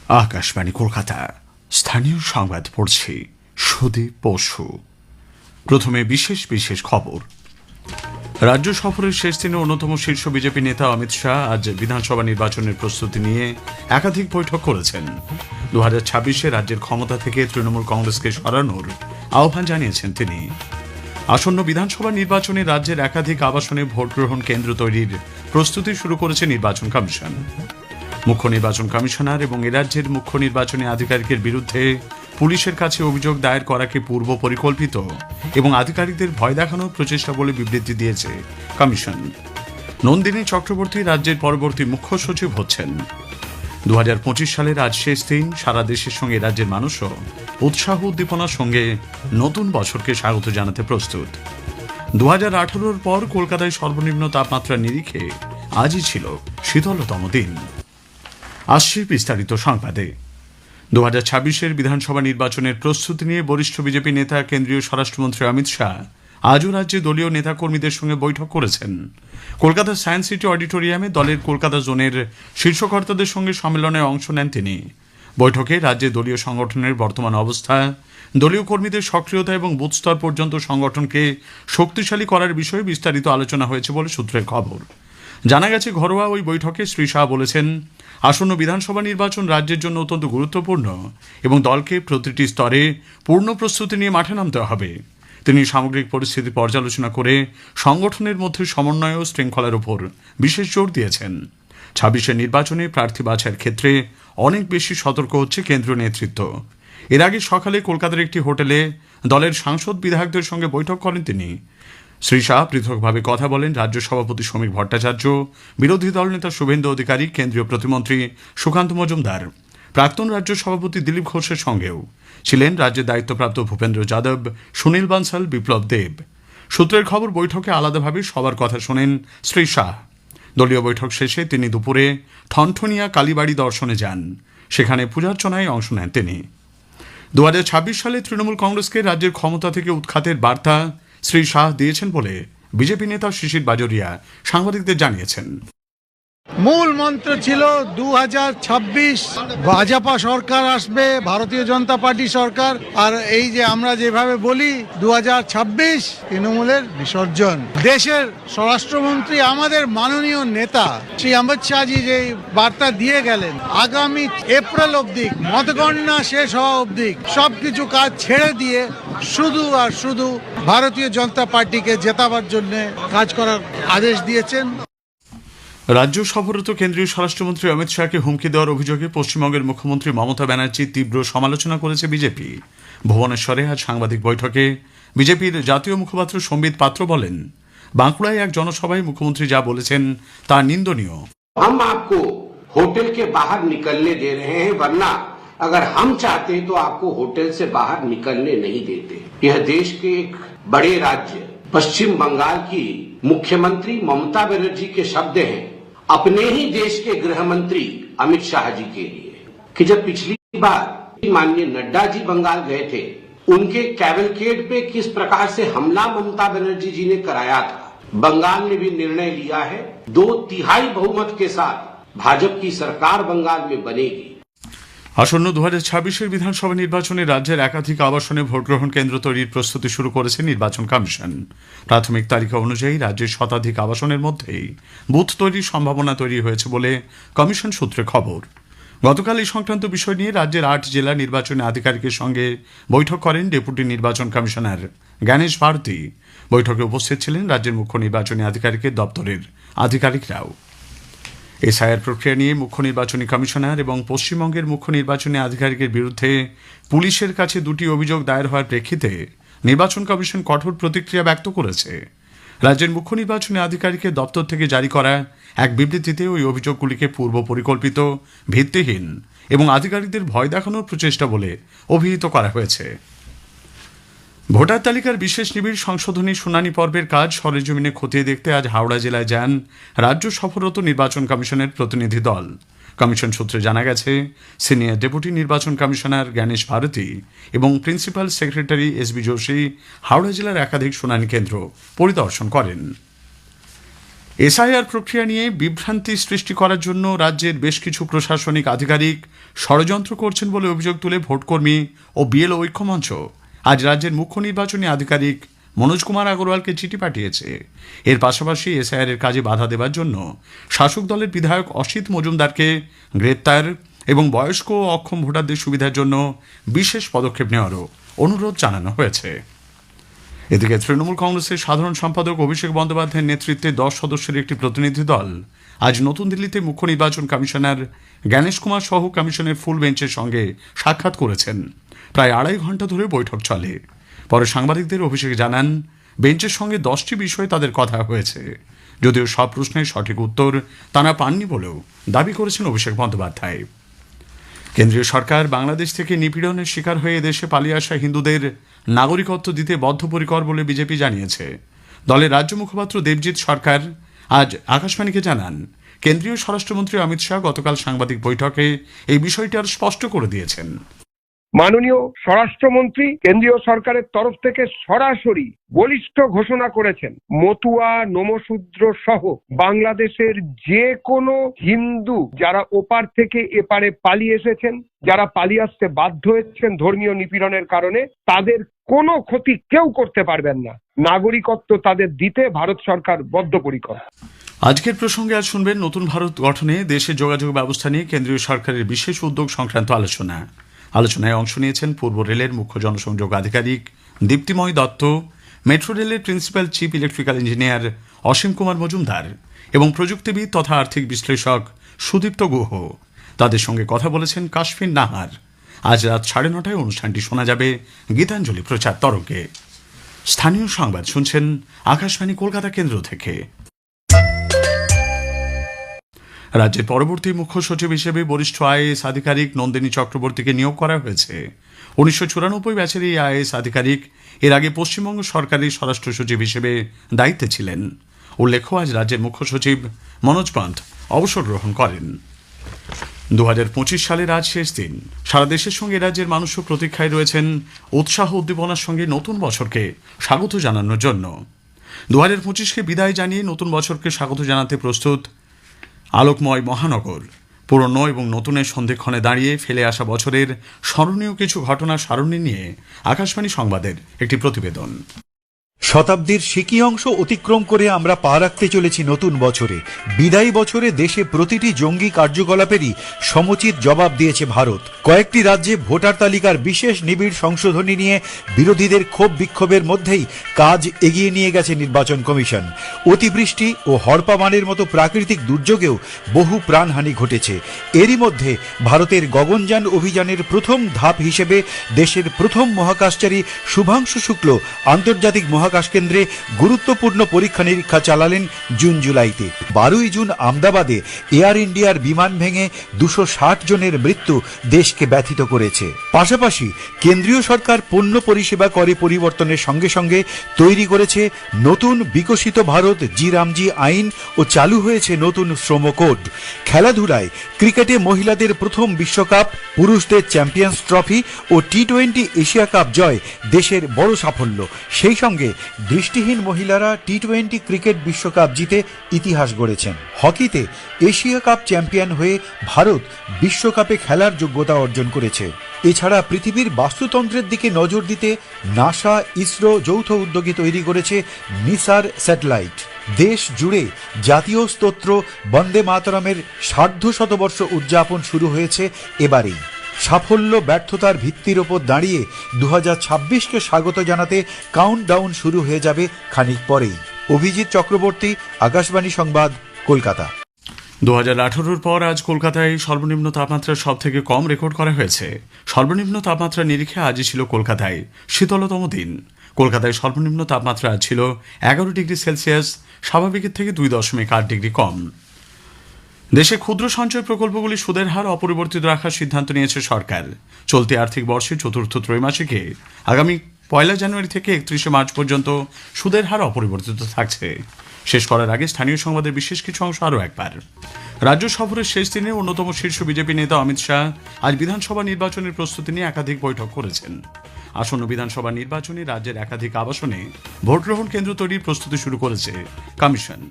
আকাশবাণী কলকাতা স্থানীয় সংবাদ পড়ছি সুদীপ বসু। প্রথমে বিশেষ বিশেষ খবর। রাজ্য সফরের শেষ দিনে অন্যতম শীর্ষ বিজেপি নেতা অমিত শাহ আজ বিধানসভা নির্বাচনের প্রস্তুতি নিয়ে একাধিক বৈঠক করেছেন। 2026-এ রাজ্যের ক্ষমতা থেকে তৃণমূল কংগ্রেসকে সরানোর আহ্বান জানিয়েছেন তিনি। আসন্ন বিধানসভা নির্বাচনে রাজ্যের একাধিক আবাসনে ভোট গ্রহণ কেন্দ্র তৈরির প্রস্তুতি শুরু করেছে নির্বাচন কমিশন। মুখ্য নির্বাচন কমিশনার এবং এ রাজ্যের মুখ্য নির্বাচনী আধিকারিকের বিরুদ্ধে পুলিশের কাছে অভিযোগ দায়ের করাকে পূর্ব পরিকল্পিত এবং আধিকারিকদের ভয় দেখানোর প্রচেষ্টা বলে বিবৃতি দিয়েছে কমিশন। নন্দিনী চক্রবর্তী রাজ্যের পরবর্তী মুখ্য সচিব হচ্ছেন। 2025 সালের আজ শেষ দিন। সারা দেশের সঙ্গে রাজ্যের মানুষও উৎসাহ উদ্দীপনার সঙ্গে নতুন বছরকে স্বাগত জানাতে প্রস্তুত। 2018-র পর কলকাতায় সর্বনিম্ন তাপমাত্রার নিরিখে আজই ছিল শীতলতম দিন। আসছে বিস্তারিত সংবাদে। 2026-এর বিধানসভা নির্বাচনের প্রস্তুতি নিয়ে বরিষ্ঠ বিজেপি নেতা কেন্দ্রীয় স্বরাষ্ট্রমন্ত্রী অমিত শাহ আজও রাজ্যে দলীয় নেতাকর্মীদের সঙ্গে বৈঠক করেছেন। কলকাতার সায়েন্স সিটি অডিটোরিয়ামে দলের কলকাতা জোনের শীর্ষকর্তাদের সঙ্গে সম্মেলনে অংশ নেন তিনি। বৈঠকে রাজ্যে দলীয় সংগঠনের বর্তমান অবস্থা, দলীয় কর্মীদের সক্রিয়তা এবং বুথ স্তর পর্যন্ত সংগঠনকে শক্তিশালী করার বিষয়ে বিস্তারিত আলোচনা হয়েছে বলে সূত্রের খবর। জানা গেছে, ঘরোয়া ওই বৈঠকে শ্রী শাহ বলেছেন, আসন্ন বিধানসভা নির্বাচন রাজ্যের জন্য অত্যন্ত গুরুত্বপূর্ণ এবং দলকে প্রতিটি স্তরে পূর্ণ প্রস্তুতি নিয়ে মাঠে নামতে হবে। তিনি সামগ্রিক পরিস্থিতি পর্যালোচনা করে সংগঠনের মধ্যে সমন্বয় ও শৃঙ্খলার উপর বিশেষ জোর দিয়েছেন। 26-এর নির্বাচনে প্রার্থী বাছাইয়ের ক্ষেত্রে অনেক বেশি সতর্ক হচ্ছে কেন্দ্রীয় নেতৃত্ব। এর আগে সকালে কলকাতার একটি হোটেলে দলের সাংসদ বিধায়কদের সঙ্গে বৈঠক করেন তিনি। শ্রী শাহ পৃথকভাবে কথা বলেন রাজ্য সভাপতি সমীর ভট্টাচার্য, বিরোধী দলনেতা শুভেন্দু অধিকারী, কেন্দ্রীয় প্রতিমন্ত্রী সুকান্ত মজুমদার, প্রাক্তন রাজ্য সভাপতি দিলীপ ঘোষের সঙ্গেও ছিলেন রাজ্যের দায়িত্বপ্রাপ্ত ভূপেন্দ্র যাদব, সুনীল বানসাল, বিপ্লব দেব। সূত্রের খবর, বৈঠকে আলাদাভাবে সবার কথা শোনেন শ্রী শাহ। দলীয় বৈঠক শেষে তিনি দুপুরে ঠনঠনিয়া কালীবাড়ি দর্শনে যান। সেখানে পূজার্চনায় অংশ নেন তিনি। 2026 সালে তৃণমূল কংগ্রেসকে রাজ্যের ক্ষমতা থেকে উৎখাতের বার্তা শ্রী শাহ দিয়েছেন বলে বিজেপি নেতা শিশির বাজোরিয়া সাংবাদিকদের জানিয়েছেন। মূল মন্ত্র ছিল 2026 ভাজপা সরকার আসবে, ভারতীয় জনতা পার্টি সরকার। আর এই যে আমরা যেভাবে বলি 2026 তৃণমূলের বিসর্জন। দেশের স্বরাষ্ট্রমন্ত্রী আমাদের মাননীয় নেতা শ্রী অমিত শাহজি যে বার্তা দিয়ে গেলেন, আগামী এপ্রিল অবধি মতগণনা শেষ হওয়া অবধি সবকিছু কাজ ছেড়ে দিয়ে শুধু আর শুধু ভারতীয় জনতা পার্টিকে জেতাবার জন্য কাজ করার আদেশ দিয়েছেন। রাজ্য সফররত কেন্দ্রীয় স্বরাষ্ট্রমন্ত্রী অমিত শাহকে হুমকি দেওয়ার অভিযোগে পশ্চিমবঙ্গের মুখ্যমন্ত্রী মমতা ব্যানার্জির তীব্র সমালোচনা করেছে বিজেপি। ভুবনেশ্বরে আজ সাংবাদিক বৈঠকে বিজেপির জাতীয় মুখপাত্র সম্বিত পাত্র বলেন, বাঁকুড়ায় এক জনসভায় মুখ্যমন্ত্রী যা বলেছেন তা নিন্দনীয়। हम आपको होटल के बाहर निकलने दे रहे हैं, वरना अगर हम चाहते तो आपको होटल से बाहर निकलने नहीं देते। यह देश के एक बड़े राज्य पश्चिम बंगाल की मुख्यमंत्री ममता बनर्जी के शब्द हैं अपने ही देश के गृह मंत्री अमित शाह जी के लिए, कि जब पिछली बार माननीय नड्डा जी बंगाल गए थे, उनके कैवलकेड पे किस प्रकार से हमला ममता बनर्जी जी ने कराया था। बंगाल ने भी निर्णय लिया है 2/3 बहुमत के साथ भाजपा की सरकार बंगाल में बनेगी। আসন্ন 2026-এর বিধানসভা নির্বাচনে রাজ্যের একাধিক আবাসনে ভোটগ্রহণ কেন্দ্র তৈরির প্রস্তুতি শুরু করেছে নির্বাচন কমিশন। প্রাথমিক তালিকা অনুযায়ী রাজ্যের শতাধিক আবাসনের মধ্যেই বুথ তৈরির সম্ভাবনা তৈরি হয়েছে বলে কমিশন সূত্রে খবর। গতকাল এই সংক্রান্ত বিষয় নিয়ে রাজ্যের 8 জেলা নির্বাচনী আধিকারিকের সঙ্গে বৈঠক করেন ডেপুটি নির্বাচন কমিশনার জ্ঞানেশ ভারতী। বৈঠকে উপস্থিত ছিলেন রাজ্যের মুখ্য নির্বাচনী আধিকারিকের দপ্তরের আধিকারিকরাও। এসআইআর প্রক্রিয়া নিয়ে মুখ্য নির্বাচনী কমিশনার এবং পশ্চিমবঙ্গের মুখ্য নির্বাচনী আধিকারিকের বিরুদ্ধে পুলিশের কাছে 2টি অভিযোগ দায়ের হওয়ার প্রেক্ষিতে নির্বাচন কমিশন কঠোর প্রতিক্রিয়া ব্যক্ত করেছে। রাজ্যের মুখ্য নির্বাচনী আধিকারিকের দপ্তর থেকে জারি করা এক বিবৃতিতে ওই অভিযোগগুলিকে পূর্ব পরিকল্পিত, ভিত্তিহীন এবং আধিকারিকদের ভয় দেখানোর প্রচেষ্টা বলে অভিহিত করা হয়েছে। ভোটার তালিকার বিশেষ নিবিড় সংশোধনী শুনানি পর্বের কাজ সরেজমিনে খতিয়ে দেখতে আজ হাওড়া জেলায় যান রাজ্য সফররত নির্বাচন কমিশনের প্রতিনিধি দল। কমিশন সূত্রে জানা গেছে, সিনিয়র ডেপুটি নির্বাচন কমিশনার জ্ঞানেশ ভারতী এবং principal secretary SB Joshi Howrah জেলার একাধিক শুনানি কেন্দ্র পরিদর্শন করেন। এসআইআর প্রক্রিয়া নিয়ে বিভ্রান্তি সৃষ্টি করার জন্য রাজ্যের বেশ কিছু প্রশাসনিক আধিকারিক ষড়যন্ত্র করছেন বলে অভিযোগ তুলে ভোটকর্মী ও বিএলও ঐক্যমঞ্চ আজ রাজ্যের মুখ্য নির্বাচনী আধিকারিক মনোজ কুমার আগরওয়ালকে চিঠি পাঠিয়েছে। এর পাশাপাশি এসআইআর এর কাজে বাধা দেওয়ার জন্য শাসক দলের বিধায়ক অসিত মজুমদারকে গ্রেপ্তার এবং বয়স্ক ও অক্ষম ভোটারদের সুবিধার জন্য বিশেষ পদক্ষেপ নেওয়ারও অনুরোধ জানানো হয়েছে। এদিকে তৃণমূল কংগ্রেসের সাধারণ সম্পাদক অভিষেক বন্দ্যোপাধ্যায়ের নেতৃত্বে 10 সদস্যের একটি প্রতিনিধি দল আজ নতুন দিল্লিতে মুখ্য নির্বাচন কমিশনার জ্ঞানেশ কুমার সহ কমিশনের ফুল বেঞ্চের সঙ্গে সাক্ষাৎ করেছেন। প্রায় 2.5 ঘন্টা ধরে বৈঠক চলে। পরে সাংবাদিকদের অভিষেক জানান, বেঞ্চের সঙ্গে 10টি বিষয়ে তাদের কথা হয়েছে, যদিও সব প্রশ্নের সঠিক উত্তর তারা পাননি বলেও দাবি করেছেন অভিষেক বন্দ্যোপাধ্যায়। কেন্দ্রীয় সরকার বাংলাদেশ থেকে নিপীড়নের শিকার হয়ে দেশে পালিয়ে আসা হিন্দুদের নাগরিকত্ব দিতে বদ্ধপরিকর বলে বিজেপি জানিয়েছে। দলের রাজ্য মুখপাত্র দেবজিৎ সরকার আজ আকাশবাণীকে জানান, কেন্দ্রীয় স্বরাষ্ট্রমন্ত্রী অমিত শাহ গতকাল সাংবাদিক বৈঠকে এই বিষয়টি আর স্পষ্ট করে দিয়েছেন। মাননীয় স্বরাষ্ট্রমন্ত্রী কেন্দ্রীয় সরকারের তরফ থেকে সরাসরি বলিষ্ঠ ঘোষণা করেছেন, মতুয়া, নমশূদ্র সহ বাংলাদেশের যে কোনো হিন্দু যারা ওপার থেকে এপারে পালিয়ে এসেছেন, যারা পালিয়ে আসতে বাধ্য হয়েছেন ধর্মীয় নিপীড়নের কারণে, তাদের কোনো ক্ষতি কেউ করতে পারবেন না। নাগরিকত্ব তাদের দিতে ভারত সরকার বদ্ধপরিকর। আজকের প্রসঙ্গে আজ শুনবেন নতুন ভারত গঠনে দেশের যোগাযোগ ব্যবস্থা নিয়ে কেন্দ্রীয় সরকারের বিশেষ উদ্যোগ সংক্রান্ত আলোচনায় অংশ নিয়েছেন পূর্ব রেলের মুখ্য জনসংযোগ আধিকারিক দীপ্তিময় দত্ত, মেট্রো রেলের principal chief electrical engineer Asim Kumar Majumdar এবং প্রযুক্তিবিদ তথা আর্থিক বিশ্লেষক সুদীপ্ত গুহ। তাদের সঙ্গে কথা বলেছেন কাশফিন নাহার। আজ রাত 9:30 অনুষ্ঠানটি শোনা যাবে গীতাঞ্জলি প্রচার তরঙ্গে। স্থানীয় সংবাদ শুনছেন আকাশবাণী কলকাতা কেন্দ্র থেকে। রাজ্যের পরবর্তী মুখ্য সচিব হিসেবে বরিষ্ঠ আইএএস আধিকারিক নন্দিনী চক্রবর্তীকে নিয়োগ করা হয়েছে। 1994 ব্যাচের এই আইএএস আধিকারিক এর আগে পশ্চিমবঙ্গ সরকারের স্বরাষ্ট্র সচিব হিসেবে দায়িত্বে ছিলেন। উল্লেখ্য, আজ রাজ্যের মুখ্য সচিব মনোজ পান্থ অবসর গ্রহণ করেন। 2025 সালের আজ শেষ দিন। সারা দেশের সঙ্গে রাজ্যের মানুষও প্রতীক্ষায় রয়েছেন উৎসাহ উদ্দীপনার সঙ্গে নতুন বছরকে স্বাগত জানানোর জন্য। 2025কে বিদায় জানিয়ে নতুন বছরকে স্বাগত জানাতে প্রস্তুত আলোকময় মহানগর। পুরনো এবং নতুনের সন্ধিক্ষণে দাঁড়িয়ে ফেলে আসা বছরের স্মরণীয় কিছু ঘটনার সারণী নিয়ে আকাশবাণী সংবাদের একটি প্রতিবেদন। শতাব্দীর সিকি অংশ অতিক্রম করে আমরা পা রাখতে চলেছি নতুন বছরে। বিদায়ী বছরে দেশে প্রতিটি জঙ্গি কার্যকলাপেরই সমুচিত জবাব দিয়েছে ভারত। কয়েকটি রাজ্যে ভোটার তালিকার বিশেষ নিবিড় সংশোধনী নিয়ে বিরোধীদের ক্ষোভ বিক্ষোভের মধ্যেই কাজ এগিয়ে নিয়ে গেছে নির্বাচন কমিশন। অতিবৃষ্টি ও হড়পাবানের মতো প্রাকৃতিক দুর্যোগেও বহু প্রাণহানি ঘটেছে। এরই মধ্যে ভারতের গগনযান অভিযানের প্রথম ধাপ হিসেবে দেশের প্রথম মহাকাশচারী শুভাংশু শুক্ল আন্তর্জাতিক মহাকাশ কেন্দ্রে গুরুত্বপূর্ণ পরীক্ষা নিরীক্ষা চালালেন জুন জুলাইতে। 12 জুন আহমেদাবাদে এয়ার ইন্ডিয়ার বিমান ভেঙে 260 জনের মৃত্যু দেশকে ব্যথিত করেছে। পাশাপাশি কেন্দ্রীয় সরকার পণ্য পরিষেবা করে পরিবর্তনের সঙ্গে সঙ্গে তৈরি করেছে নতুন বিকশিত ভারত জি-রামজি আইন ও চালু হয়েছে নতুন শ্রম কোড। খেলাধুলায় ক্রিকেটে মহিলাদের প্রথম বিশ্বকাপ, পুরুষদের চ্যাম্পিয়ন্স ট্রফি ও টি-20 এশিয়া কাপ জয় দেশের বড় সাফল্য। সেই সঙ্গে দৃষ্টিহীন মহিলারা টি-20 ক্রিকেট বিশ্বকাপ জিতে ইতিহাস গড়েছেন। হকিতে এশিয়া কাপ চ্যাম্পিয়ন হয়ে ভারত বিশ্বকাপে খেলার যোগ্যতা অর্জন করেছে। এছাড়া পৃথিবীর বাস্তুতন্ত্রের দিকে নজর দিতে নাসা, ইসরো যৌথ উদ্যোগে তৈরি করেছে নিসার স্যাটেলাইট। দেশ জুড়ে জাতীয় স্তোত্র বন্দে মাতরমের 150 উদযাপন শুরু হয়েছে এবারেই। সাফল্য ব্যর্থতার ভিত্তির ওপর দাঁড়িয়ে 2026কে স্বাগত জানাতে কাউন্টডাউন শুরু হয়ে যাবে খানিক পরেই। অভিজিৎ চক্রবর্তী, আকাশবাণী সংবাদ, কলকাতা। 2018-র পর আজ কলকাতায় সর্বনিম্ন তাপমাত্রা সব থেকে কম রেকর্ড করা হয়েছে। সর্বনিম্ন তাপমাত্রা নিরিখে আজই ছিল কলকাতায় শীতলতম দিন। কলকাতায় সর্বনিম্ন তাপমাত্রা আজ ছিল 11 ডিগ্রি সেলসিয়াস, স্বাভাবিকের থেকে 2.8 ডিগ্রি কম। দেশে ক্ষুদ্র সঞ্চয় প্রকল্পগুলি সুদের হার অপরিবর্তিত রাখার সিদ্ধান্ত নিয়েছে সরকার। চলতি আর্থিক বর্ষে চতুর্থ ত্রৈমাসিকে আগামী 1 জানুয়ারি থেকে 31 মার্চ পর্যন্ত সুদের হার অপরিবর্তিত থাকছে। শেষ করার আগে স্থানীয় সংবাদের বিশেষ কিছু অংশ আরও একবার। রাজ্য সফরের শেষ দিনে অন্যতম শীর্ষ বিজেপি নেতা অমিত শাহ আজ বিধানসভা নির্বাচনের প্রস্তুতি নিয়ে একাধিক বৈঠক করেছেন। আসন্ন বিধানসভা নির্বাচনে রাজ্যের একাধিক আবাসনে ভোট গ্রহণ কেন্দ্র তৈরির প্রস্তুতি শুরু করেছে কমিশন।